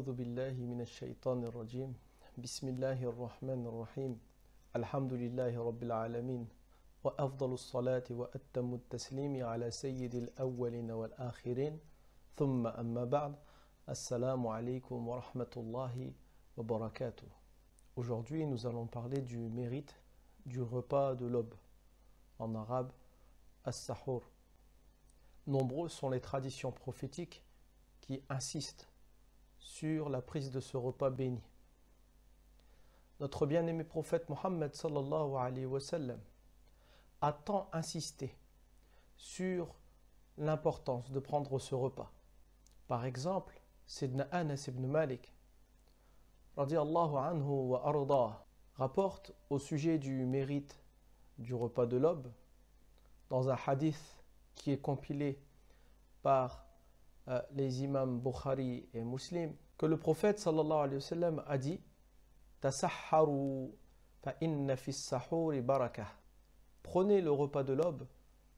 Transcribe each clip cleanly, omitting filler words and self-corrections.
أعوذ بالله من الشيطان الرجيم بسم الله الرحمن الرحيم الحمد لله رب العالمين وأفضل الصلاة وأتم التسليم على سيد الأولين والآخرين ثم أما بعد السلام عليكم ورحمة الله وبركاته. Aujourd'hui nous allons parler du mérite du repas de l'aube, en arabe as-sahur. Nombreuses sont les traditions prophétiques qui insistent sur la prise de ce repas béni. Notre bien-aimé prophète Mohammed sallallahu alayhi wa sallam a tant insisté sur l'importance de prendre ce repas. Par exemple, Sayyidina Anas ibn Malik radiyallahu anhu wa ardah rapporte au sujet du mérite du repas de l'aube dans un hadith qui est compilé par les imams Bukhari et Muslim, que le prophète sallallahu alayhi wa sallam a dit tasahharu fa inna fi as-sahuri barakah. Prenez le repas de l'aube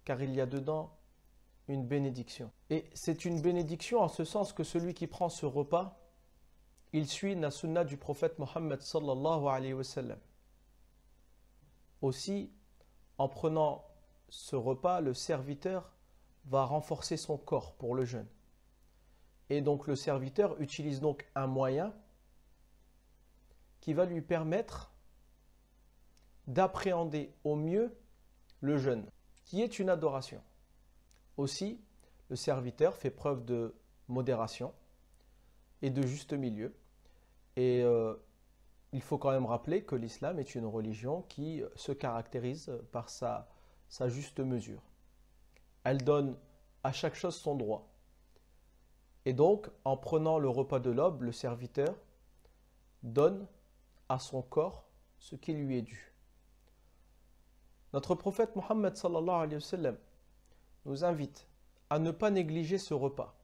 car il y a dedans une bénédiction. Et c'est une bénédiction en ce sens que celui qui prend ce repas, il suit la sunna du prophète Mohammed sallallahu alayhi wa sallam. Aussi, en prenant ce repas, le serviteur va renforcer son corps pour le jeûne. Et donc le serviteur utilise donc un moyen qui va lui permettre d'appréhender au mieux le jeûne, qui est une adoration. Aussi, le serviteur fait preuve de modération et de juste milieu. Et il faut quand même rappeler que l'islam est une religion qui se caractérise par sa juste mesure. Elle donne à chaque chose son droit. Et donc, en prenant le repas de l'aube, le serviteur donne à son corps ce qui lui est dû. Notre prophète Mohammed sallallahu alayhi wa sallam nous invite à ne pas négliger ce repas.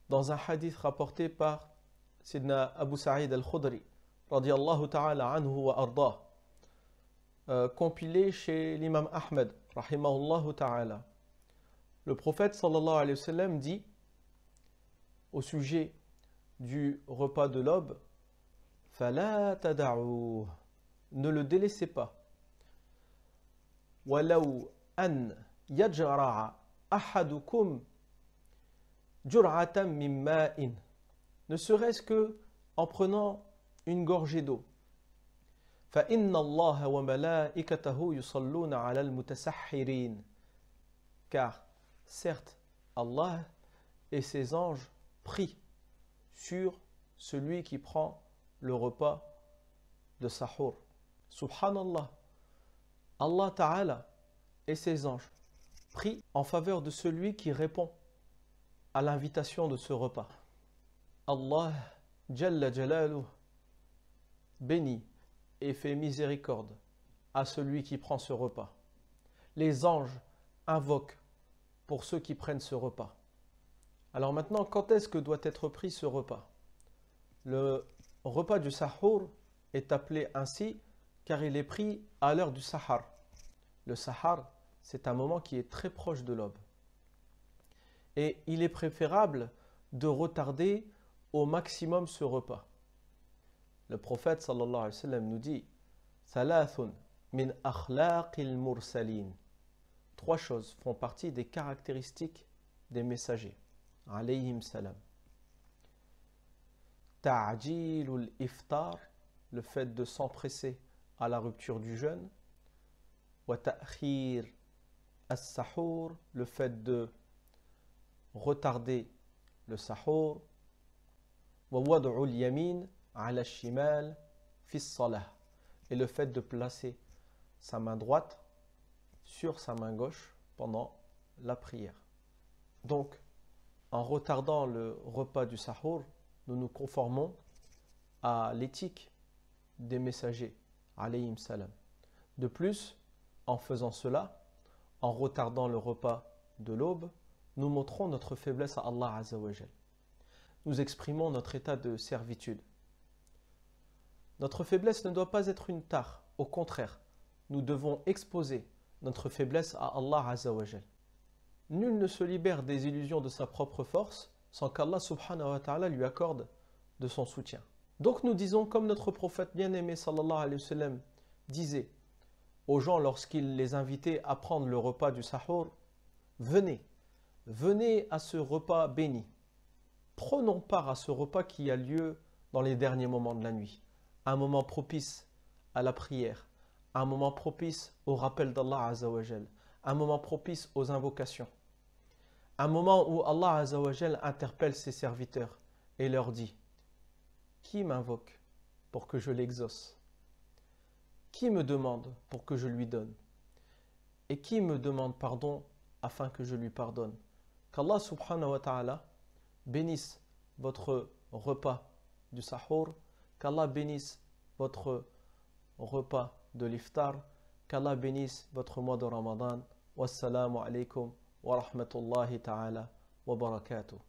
Dans un hadith rapporté par Sidna Abu Sa'id al-Khudri, radiyallahu ta'ala anhu wa ardah, compilé chez l'imam Ahmed, rahimahullahu ta'ala, le prophète sallallahu alayhi wa sallam dit au sujet du repas de l'aube, فَلَا تَدَعُوهُ, ne le délaissez pas. وَلَوْ أَنْ يَجْرَعَ أَحَدُكُمْ جُرْعَةً مِّن مَّاءٍ, ne serait-ce que en prenant une gorgée d'eau. فَإِنَّ اللَّهَ وَمَلَائِكَتَهُ يُصَلُّونَ عَلَى الْمُتَسَحِّرِينَ, car certes Allah et ses anges prient sur celui qui prend le repas de sahur. Subhanallah, Allah Ta'ala et ses anges prient en faveur de celui qui répond à l'invitation de ce repas. Allah Jalla Jalaluh bénit et fait miséricorde à celui qui prend ce repas. Les anges invoquent pour ceux qui prennent ce repas. Alors maintenant, quand est-ce que doit être pris ce repas? Le repas du sahur est appelé ainsi car il est pris à l'heure du sahar. Le sahar, c'est un moment qui est très proche de l'aube. Et il est préférable de retarder au maximum ce repas. Le prophète sallallahu alayhi wa sallam nous dit Thalathun min akhlaqil mursalin. Trois choses font partie des caractéristiques des messagers alayhim salam. Ta'jilul iftar, le fait de s'empresser à la rupture du jeûne. Wa ta'khir as-sahur, le fait de retarder le sahur. Wa wad'ul yamin ala shimal fi as-salah, et le fait de placer sa main droite sur sa main gauche pendant la prière. Donc, en retardant le repas du sahur, nous nous conformons à l'éthique des messagers, alayhim salam. De plus, en faisant cela, en retardant le repas de l'aube, nous montrons notre faiblesse à Allah Azza wa Jal. Nous exprimons notre état de servitude. Notre faiblesse ne doit pas être une tare. Au contraire, nous devons exposer notre faiblesse à Allah Azza wa Jal. Nul ne se libère des illusions de sa propre force sans qu'Allah subhanahu wa ta'ala lui accorde de son soutien. Donc nous disons, comme notre prophète bien-aimé sallallahu alayhi wa sallam disait aux gens lorsqu'il les invitait à prendre le repas du sahur, venez à ce repas béni. Prenons part à ce repas qui a lieu dans les derniers moments de la nuit. Un moment propice à la prière, un moment propice au rappel d'Allah Azza wa Jal, un moment propice aux invocations, un moment où Allah Azza wa Jal interpelle ses serviteurs et leur dit: qui m'invoque pour que je l'exauce? Qui me demande pour que je lui donne? Et qui me demande pardon afin que je lui pardonne? Qu'Allah subhanahu wa ta'ala bénisse votre repas du sahur, qu'Allah bénisse votre repas de l'iftar, qu'Allah bénisse votre mois de Ramadan. Wassalamu alaikum wa rahmatullahi ta'ala wa barakatuh.